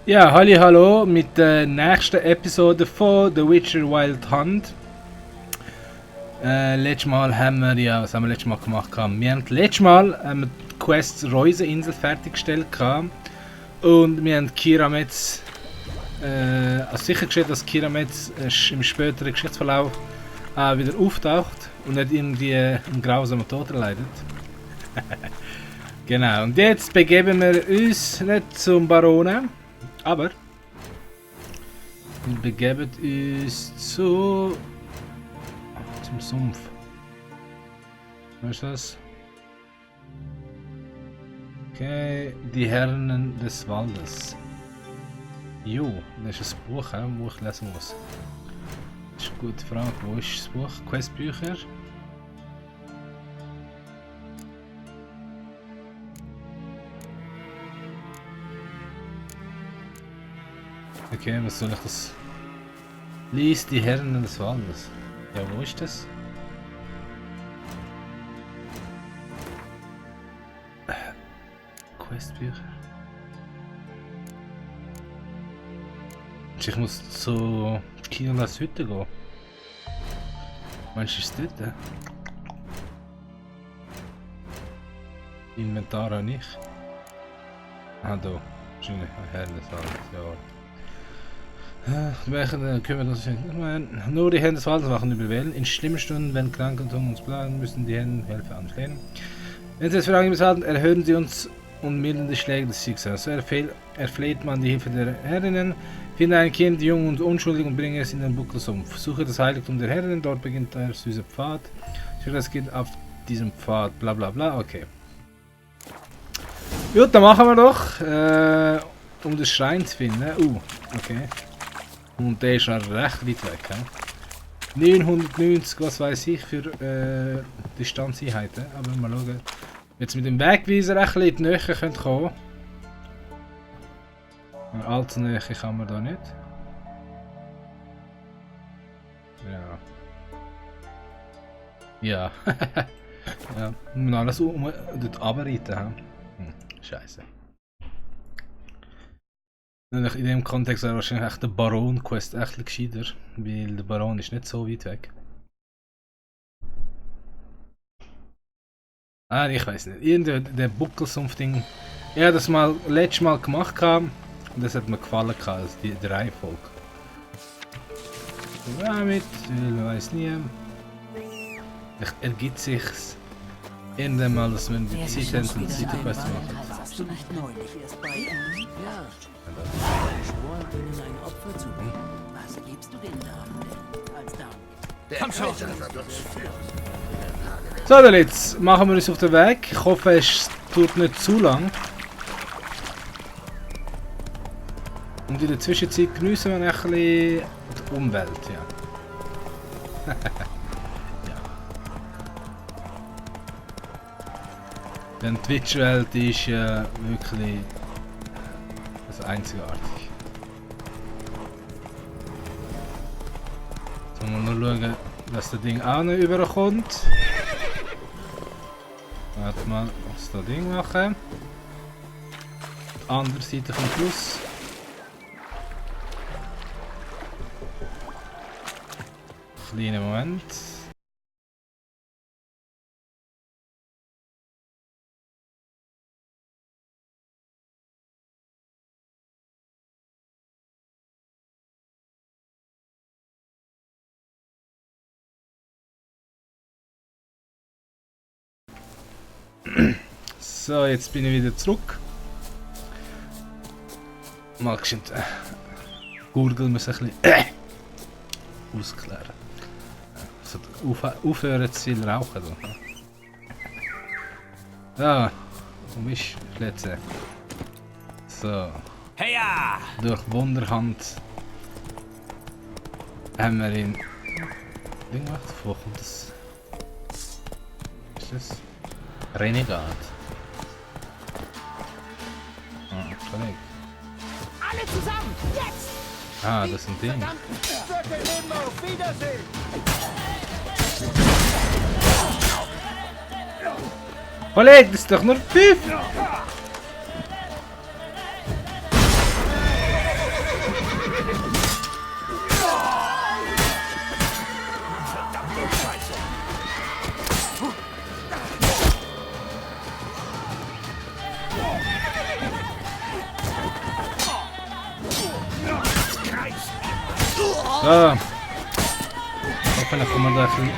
Ja, hallo mit der nächsten Episode von The Witcher Wild Hunt. Letztes Mal haben wir, ja, was haben wir letztes Mal gemacht? Wir haben letztes Mal die Quest Reuseninsel fertiggestellt und wir haben Kirametz sichergestellt, dass Kirametz im späteren Geschichtsverlauf wieder auftaucht und nicht irgendwie einen grausamen Tod erleidet. Genau, und jetzt begeben wir uns nicht zum Baronen, aber wir begeben uns zum Sumpf. Was ist das? Okay, die Herren des Waldes. Jo, das ist ein Buch, wo ich lesen muss. Das ist eine gute Frage. Wo ist das Buch? Questbücher? Okay, was soll ich das? Lies die Herren des Waldes. Ja, wo ist das? Questbücher. Ich muss zu Kinolas Hütte gehen. Meinst du, ist es dort? Inventar auch nicht. Ah, da. Wahrscheinlich Herren des Waldes, ja. Welchen können wir das finden? Nur die Herren des Waldes machen überwählen. In schlimmen Stunden, wenn Kranke und uns plagen, müssen die Herren Hilfe anflehen. Wenn sie es für angemessen halten, erhöhen sie uns und mildern die Schläge des Schicksals. So erfleht man die Hilfe der Herrinnen. Finde ein Kind, jung und unschuldig, und bringe es in den Buckelsumpf. Suche das Heiligtum der Herrinnen, dort beginnt der süße Pfad. Suche das Kind auf diesem Pfad, bla bla bla, okay. Gut, dann machen wir doch, um den Schrein zu finden. Okay. Und der ist schon recht weit weg. 990, was weiß ich, für Distanzeinheiten. Aber mal schauen. Jetzt mit dem Wegweiser ein bisschen in die Nähe kommt kommen. Aber allzu Nähe kann man da nicht. Ja. Ja. Ja. Man alles dort runterreiten. Scheiße. In dem Kontext wäre wahrscheinlich echt der Baron-Quest echt gescheiter, weil der Baron ist nicht so weit weg. Ah, ich weiß nicht. Irgendwie der Buckelsumpf-Ding. Ich habe das mal letztes Mal gemacht und das hat mir gefallen, also die Reihenfolge. Damit, man weiß nie. Vielleicht ergibt sich's irgendwann mal, dass wir die Zeit haben und die Quest machen. Hast du nicht neulich erst bei ihm? Ja. Schwor, ihnen ein Opfer zu bringen. Was gibst du den Namen denn als Dank? Komm schon! So, dann jetzt machen wir uns auf den Weg. Ich hoffe, es tut nicht zu lang. Und in der Zwischenzeit genießen wir ein bisschen die Umwelt. Ja. Ja. Denn die Witcher-Welt ist ja wirklich einzigartig. Jetzt müssen wir nur schauen, dass das Ding auch nicht überkommt. Warte mal, was das Ding machen. Die andere Seite vom Fluss. Kleiner Moment. So, jetzt bin ich wieder zurück. Mal geschwind Gurgel muss ein bisschen ausklären. Also aufhören zu viel rauchen. Ja, wo bist du jetzt? So. Heya! Durch Wunderhand haben wir ihn. Ding gemacht. Wo kommt das? Ist das? Renegat. Kollege. Alle zusammen! Jetzt! Ah, das ist ein Ding. Leben auf Wiedersehen! Kollege, das ist doch nur Pfiff! So. Hoffentlich kommen wir da ein bisschen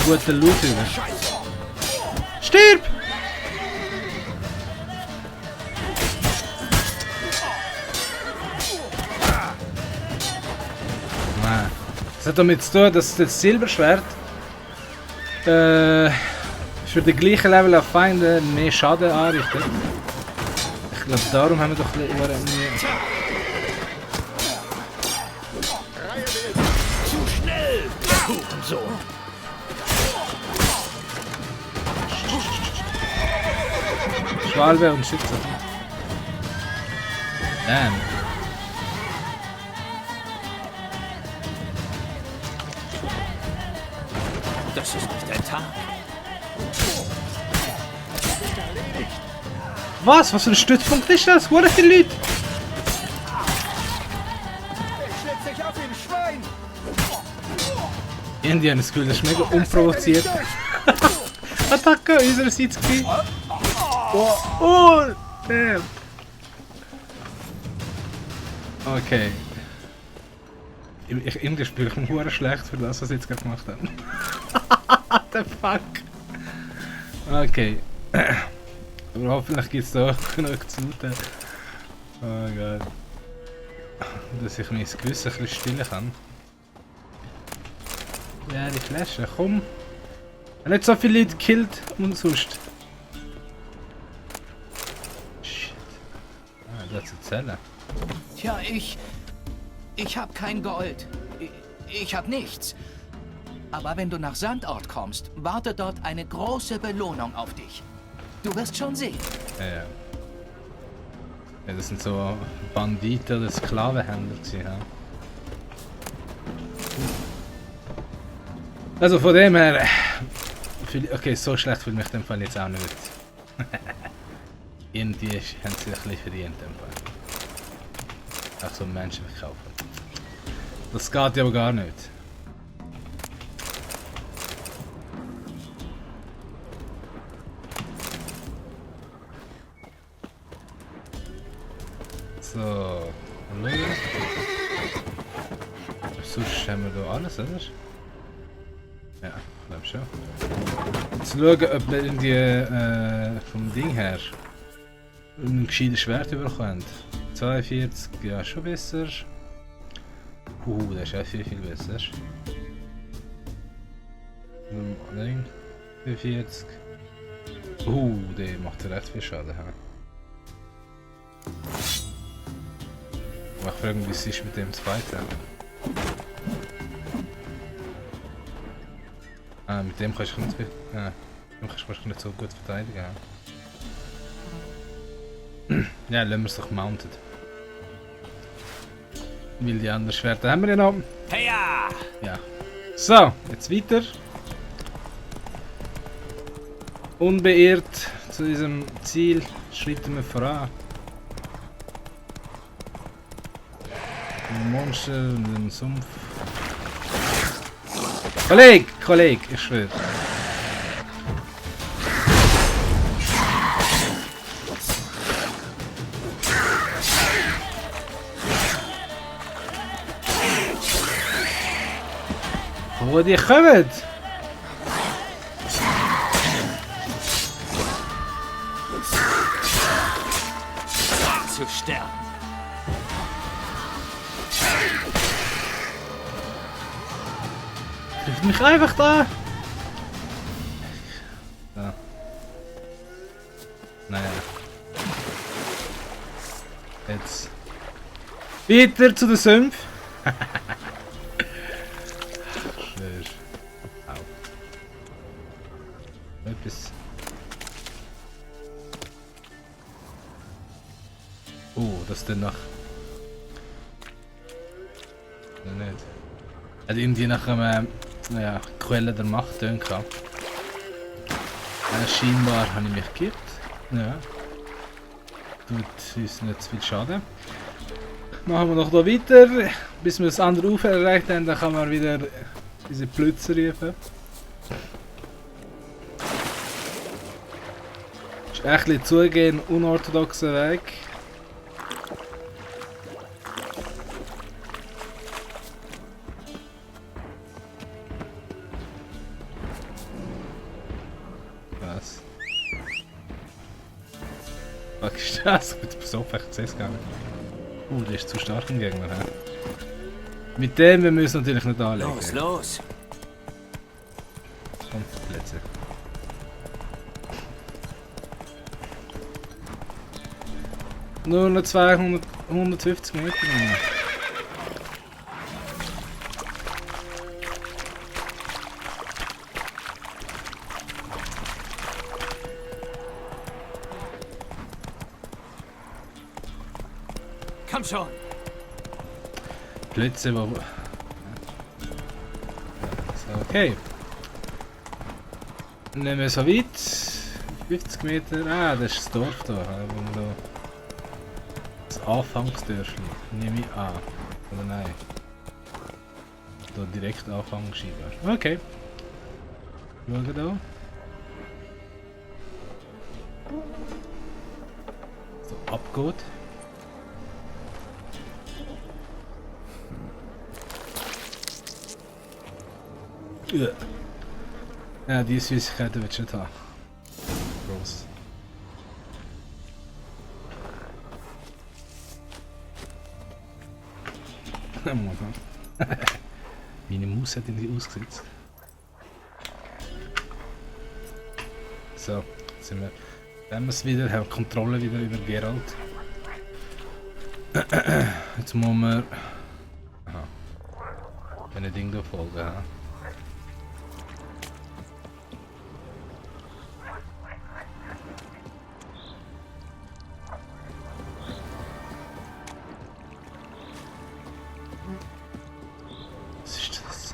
guten Loot über. Stirb! Nein. Das hat damit zu tun, dass das Silberschwert für den gleichen Level an Feinden mehr Schaden anrichtet. Ich glaube, darum haben wir doch ein bisschen Mühe. Zu schnell, Hurensohn. Schwalbe und Schütze. Damn. Das ist nicht dein Tag. Was? Was für ein Stützpunkt ist das? Wo sind die Leute? Ich schlitz dich auf wie ein Schwein. Irgendwie habe ich das Gefühl, das ist mega unprovoziert. Attacke unsererseits gewesen. Oh, damn. Okay. Irgendwie spiele ich mich hure schlecht für das, was sie jetzt gerade gemacht haben. What the fuck? Okay. Aber hoffentlich gibt es da genug zu tun. Oh Gott. Dass ich mein Gewissen ein bisschen stillen kann. Ja, die Flasche, komm. Nicht so viele Leute gekillt und sonst. Shit. Ah, da zu zählen. Tja, ich hab kein Gold. Ich hab nichts. Aber wenn du nach Sandort kommst, wartet dort eine große Belohnung auf dich. Du wirst schon sehen. Ja. Ja, das sind so Banditen oder Sklavenhändler gewesen, ja. Also von dem her... Okay, so schlecht fühle ich mich in dem Fall jetzt auch nicht. Irgendwie haben sie ein bisschen verdient in dem Fall. Auch so Menschen verkaufen. Das geht ja aber gar nicht. So, hallo. Sonst haben wir da alles, oder? Ja, ich glaube schon. Zu schauen, ob wir irgendwie vom Ding her ein gescheites Schwert überkommen. 42, ja schon besser. Das ist auch viel besser. Nein, 44. Der macht recht viel Schaden. Aber ich frage mich, wie es ist mit dem zweiten. Ah, mit dem kannst du nicht, nicht so gut verteidigen. Ja, lassen wir es doch mounted. Weil die anderen Schwerter haben wir ja noch. Heya! Ja. So, jetzt weiter. Unbeirrt zu diesem Ziel schreiten wir voran. Ein Monster und ein Sumpf. Kollege, ich schwöre. Wo die kommen? Zu sterben. Trifft mich einfach da! Ja. Naja. Jetzt. Weiter zu den Sümpfen. Schwer. Au. Etwas. Das ist dann nach. Ja, nicht. Hat irgendwie nach einem Quelle der Macht tönt gehabt. Scheinbar habe ich mich gekippt. Ja. Tut uns nicht zu viel Schaden. Machen wir noch hier weiter, bis wir das andere Ufer erreicht haben, dann kann man wieder diese Plütze rufen. Das ist echt ein bisschen zugehen, unorthodoxer Weg. ist das? Mit dem Sofa, ich sehe es gar nicht. Der ist zu stark im Gegner. He? Mit dem wir müssen natürlich nicht anlegen. Los, los. Und Plätze. Nur noch 150 Meter. Komm schon. Plätze, wo... So, okay. Nehmen wir so weit. 50 Meter. Ah, das ist das Dorf da. Wo wir da das Anfangsdörfchen. Nehme ich an. Oder nein? Da direkt anfangen scheinbar. Okay. Schauen da. So, abgeht. Ja, die Süßigkeiten willst du nicht haben. Gross. Meine Maus hat ihn ausgesetzt. So, jetzt sind wir. Wenn wir es wieder haben, Kontrolle wieder über Geralt. Jetzt muss wir. Aha. Ein Ding da folgen. Ja. Was ist das?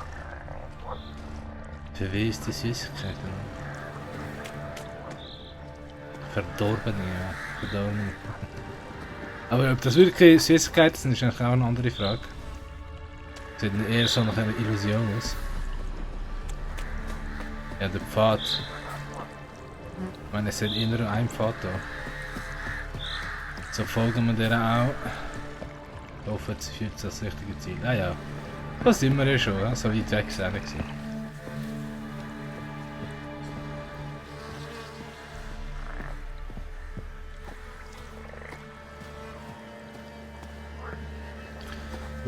Für wen ist die Süßigkeit? Verdorben, ja. Verdorben. Aber ob das wirklich Süßigkeiten sind, ist eigentlich auch eine andere Frage. Sieht eher so nach einer Illusion aus. Ja, der Pfad. Ich meine, es hat immer einen Pfad da. So folgen wir der auch. Ich hoffe, jetzt führt es das richtige Ziel. Ah ja, da sind wir ja schon, ja? So weit weg ist es auch nicht gewesen.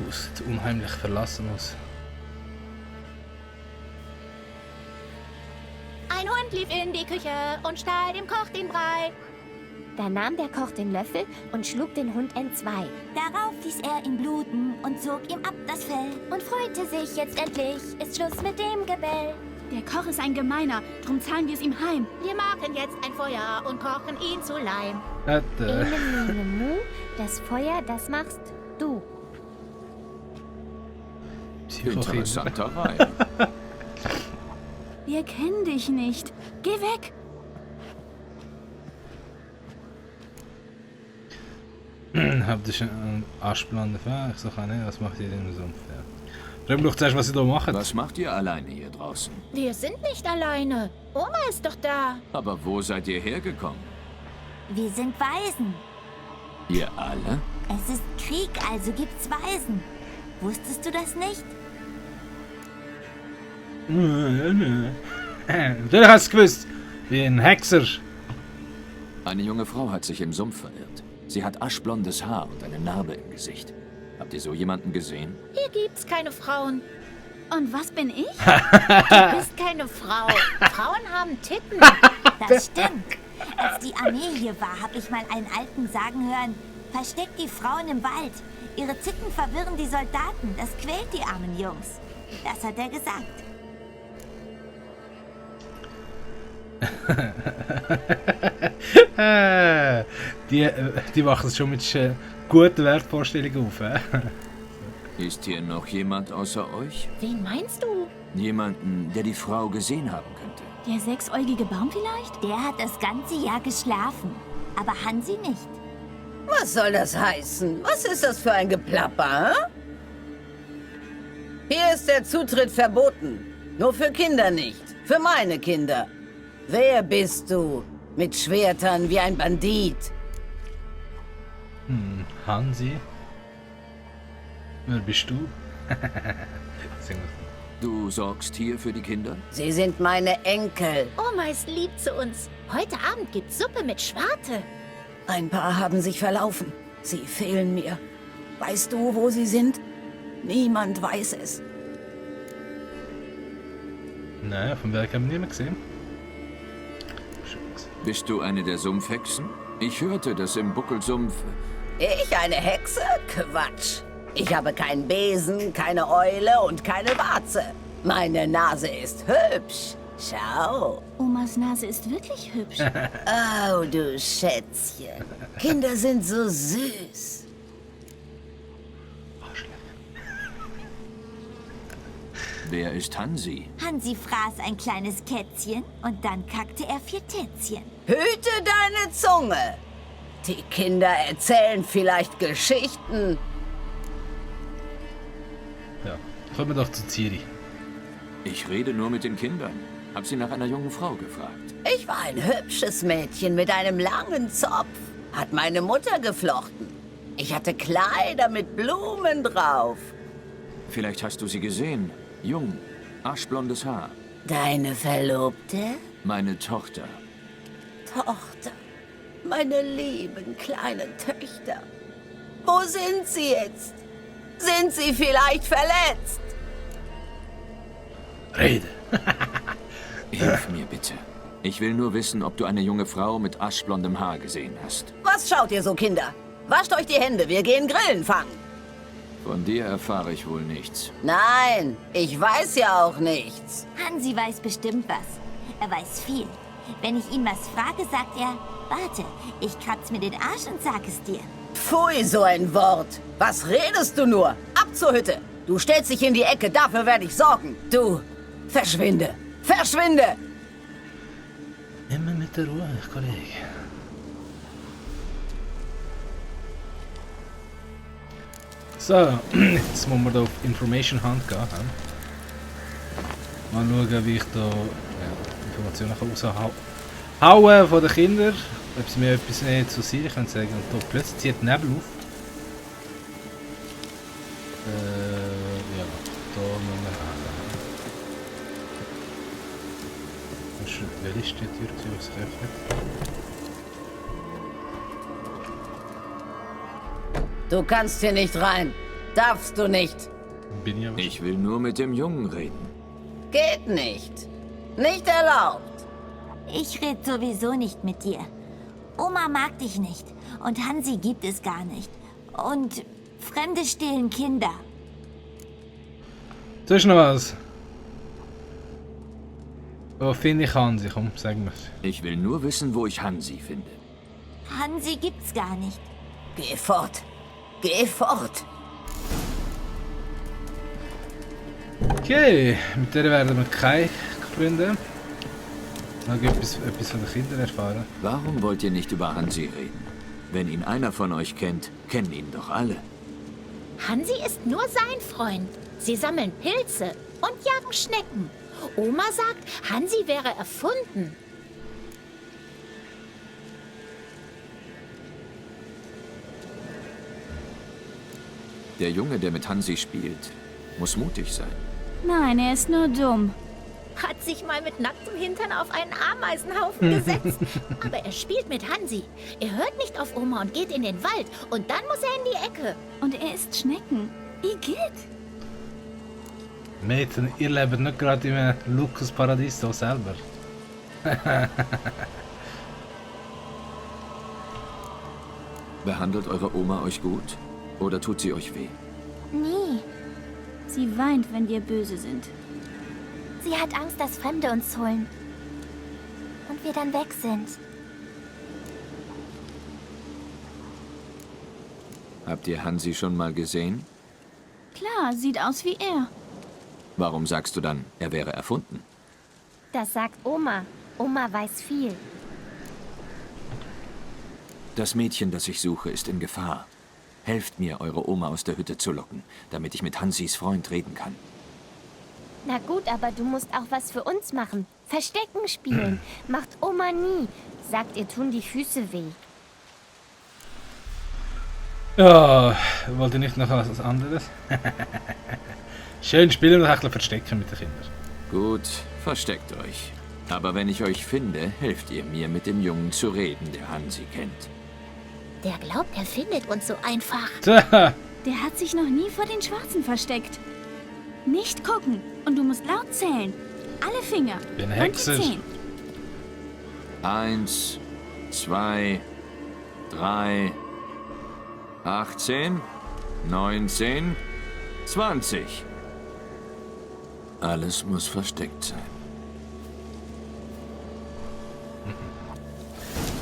Es sieht unheimlich verlassen aus. Ein Hund lief in die Küche und stahl dem Koch den Brei. Da nahm der Koch den Löffel und schlug den Hund entzwei. Darauf ließ er ihn bluten und zog ihm ab das Fell. Und freute sich, jetzt endlich ist Schluss mit dem Gebell. Der Koch ist ein Gemeiner, drum zahlen wir es ihm heim. Wir machen jetzt ein Feuer und kochen ihn zu Leim. Mu, das Feuer, das machst du. Interessanter Wein. Wir kennen dich nicht. Geh weg. Habt ihr schon einen Aschplan dafür? Ich sag auch nicht, was macht ihr denn im Sumpf? Ja. Frag mich doch zuerst, was ihr da macht. Was macht ihr alleine hier draußen? Wir sind nicht alleine. Oma ist doch da. Aber wo seid ihr hergekommen? Wir sind Waisen. Ihr alle? Es ist Krieg, also gibt's Waisen. Wusstest du das nicht? Du hast es gewusst. Wie ein Hexer. Eine junge Frau hat sich im Sumpf verirrt. Sie hat aschblondes Haar und eine Narbe im Gesicht. Habt ihr so jemanden gesehen? Hier gibt's keine Frauen. Und was bin ich? Du bist keine Frau. Frauen haben Titten. Das stimmt. Als die Armee hier war, habe ich mal einen Alten sagen hören, versteckt die Frauen im Wald. Ihre Zicken verwirren die Soldaten. Das quält die armen Jungs. Das hat er gesagt. Die machen es schon mit guten Wertvorstellungen auf. Ist hier noch jemand außer euch? Wen meinst du? Jemanden, der die Frau gesehen haben könnte? Der sechsäugige Baum vielleicht? Der hat das ganze Jahr geschlafen. Aber Hansi nicht. Was soll das heißen? Was ist das für ein Geplapper, hä? Hier ist der Zutritt verboten. Nur für Kinder nicht. Für meine Kinder. Wer bist du? Mit Schwertern wie ein Bandit. Hansi? Wer bist du? Du sorgst hier für die Kinder? Sie sind meine Enkel. Oma ist lieb zu uns. Heute Abend gibt's Suppe mit Schwarte. Ein paar haben sich verlaufen. Sie fehlen mir. Weißt du, wo sie sind? Niemand weiß es. Nein, vom Werk haben wir niemand gesehen. Bist du eine der Sumpfhexen? Ich hörte, dass im Buckelsumpf... Ich eine Hexe? Quatsch. Ich habe keinen Besen, keine Eule und keine Warze. Meine Nase ist hübsch. Schau. Omas Nase ist wirklich hübsch. Oh, du Schätzchen. Kinder sind so süß. Wer ist Hansi? Hansi fraß ein kleines Kätzchen und dann kackte er 4 Tätzchen. Hüte deine Zunge. Die Kinder erzählen vielleicht Geschichten. Ja, kommen wir doch zu Ciri. Ich rede nur mit den Kindern. Hab sie nach einer jungen Frau gefragt. Ich war ein hübsches Mädchen mit einem langen Zopf. Hat meine Mutter geflochten. Ich hatte Kleider mit Blumen drauf. Vielleicht hast du sie gesehen. Jung, aschblondes Haar. Deine Verlobte? Meine Tochter. Tochter. Meine lieben kleinen Töchter. Wo sind sie jetzt? Sind sie vielleicht verletzt? Rede. Hilf mir bitte. Ich will nur wissen, ob du eine junge Frau mit aschblondem Haar gesehen hast. Was schaut ihr so, Kinder? Wascht euch die Hände, wir gehen Grillen fangen. Von dir erfahre ich wohl nichts. Nein, ich weiß ja auch nichts. Hansi weiß bestimmt was. Er weiß viel. Wenn ich ihn was frage, sagt er, warte, ich kratz mir den Arsch und sag es dir. Pfui, so ein Wort. Was redest du nur? Ab zur Hütte. Du stellst dich in die Ecke, dafür werde ich sorgen. Du, verschwinde. Verschwinde! Immer mit der Ruhe, Kollege. So, jetzt müssen wir da auf Information Hunt gehen. Mal schauen, wie ich da Informationen raushauen von den Kindern. Ob sie mir etwas näher zu sehen können sagen. Und da plötzlich zieht Nebel auf. Ja, da müssen wir hin. Welche ist die Tür, die sich öffnet? Du kannst hier nicht rein. Darfst du nicht. Bin ich aber. Ich will nur mit dem Jungen reden. Geht nicht. Nicht erlaubt. Ich red sowieso nicht mit dir. Oma mag dich nicht und Hansi gibt es gar nicht. Und Fremde stehlen Kinder. Da ist noch was. Wo finde ich Hansi? Komm, sag mir's. Ich will nur wissen, wo ich Hansi finde. Hansi gibt's gar nicht. Geh fort. Geh fort. Okay, mit der werden wir keine gründen. Noch etwas von den Kindern erfahren. Warum wollt ihr nicht über Hansi reden? Wenn ihn einer von euch kennt, kennen ihn doch alle. Hansi ist nur sein Freund. Sie sammeln Pilze und jagen Schnecken. Oma sagt, Hansi wäre erfunden. Der Junge, der mit Hansi spielt, muss mutig sein. Nein, er ist nur dumm. Hat sich mal mit nacktem Hintern auf einen Ameisenhaufen gesetzt. Aber er spielt mit Hansi. Er hört nicht auf Oma und geht in den Wald. Und dann muss er in die Ecke. Und er isst Schnecken. Igitt. Mädchen, ihr lebt nicht gerade im Luxusparadies da selber. Behandelt eure Oma euch gut? Oder tut sie euch weh? Nie. Sie weint, wenn wir böse sind. Sie hat Angst, dass Fremde uns holen. Und wir dann weg sind. Habt ihr Hansi schon mal gesehen? Klar, sieht aus wie er. Warum sagst du dann, er wäre erfunden? Das sagt Oma. Oma weiß viel. Das Mädchen, das ich suche, ist in Gefahr. Helft mir, eure Oma aus der Hütte zu locken, damit ich mit Hansis Freund reden kann. Na gut, aber du musst auch was für uns machen. Verstecken spielen. Macht Oma nie. Sagt, ihr tun die Füße weh. Ja, wollt ihr nicht noch was anderes? Schön spielen und ein bisschen verstecken mit den Kindern. Gut, versteckt euch. Aber wenn ich euch finde, helft ihr mir, mit dem Jungen zu reden, der Hansi kennt. Der glaubt, er findet uns so einfach. Tja, Der hat sich noch nie vor den Schwarzen versteckt. Nicht gucken und du musst laut zählen. Alle Finger. bin Und die Hexe. 10. 1, 2, 3, 18, 19, 20. Alles muss versteckt sein.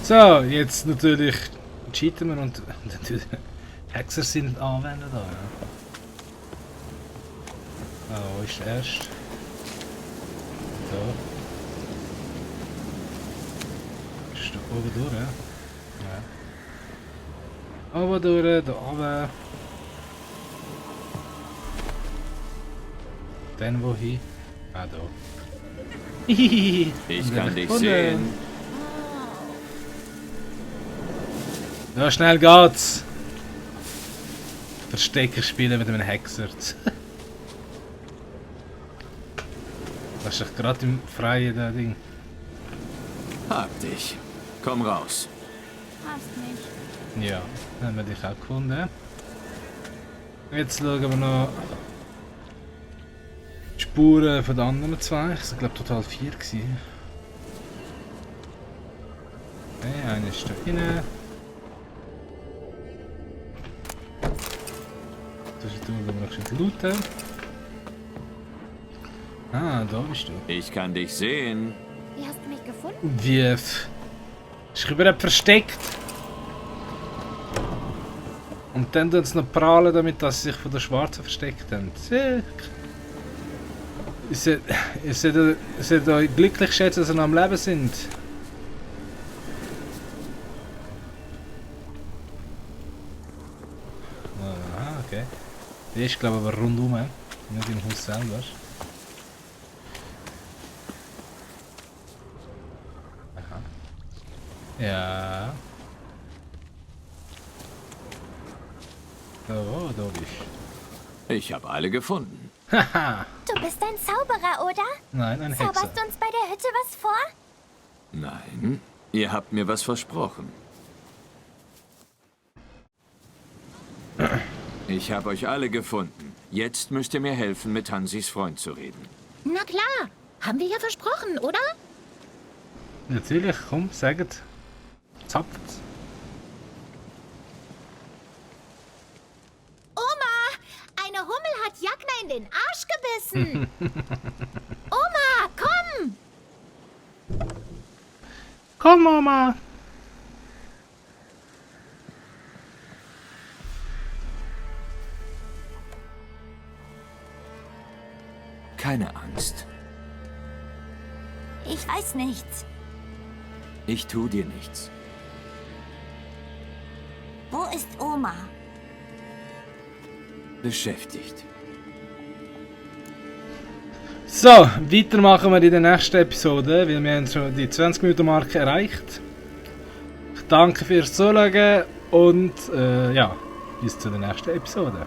So, jetzt natürlich cheaten wir und natürlich Hexer sind anwenden da. Ja. Ah, wo ist der erste? Da. Ist da oben durch, ja? Ja. Oben durch, da oben. Dann wohin? Ah, da. Hihihi. Ich kann dich sehen. Ja, schnell geht's. Verstecker spielen mit einem Hexer. Das ist doch gerade im Freien, das Ding. Hab dich. Komm raus. Hast nicht. Ja, haben wir dich auch gefunden. Jetzt schauen wir noch die Spuren von den anderen zwei. Es waren, glaube ich, total 4 gewesen. Okay, eine ist da rein. Zwischendurch gehen wir noch schnell looten. Ah, da bist du. Ich kann dich sehen. Wie hast du mich gefunden? Wie? Ist überall versteckt. Und dann tun sie noch prahlen damit, dass sie sich von der Schwarzen versteckt haben. Ihr solltet euch glücklich schätzen, dass sie noch am Leben sind. Aha, okay. Die ist, glaube ich, aber rundum, nicht im Haus selber. Aha. Ja. Oh, da bist du. Ich habe alle gefunden. Haha! Du bist ein Zauberer, oder? Nein, ein Hexer. Zauberst du uns bei der Hütte was vor? Nein, ihr habt mir was versprochen. Ich habe euch alle gefunden. Jetzt müsst ihr mir helfen, mit Hansis Freund zu reden. Na klar, haben wir ja versprochen, oder? Natürlich, komm, sagt. Zapft's. Oma, eine Hummel hat Jagna in den Arsch gebissen. Oma, komm! Komm, Mama! Keine Angst. Ich weiß nichts. Ich tu dir nichts. Wo ist Oma? Beschäftigt. So, weiter machen wir in der nächsten Episode, weil wir haben schon die 20-Minuten-Marke erreicht. Ich danke fürs Zuschauen und ja, bis zur nächsten Episode.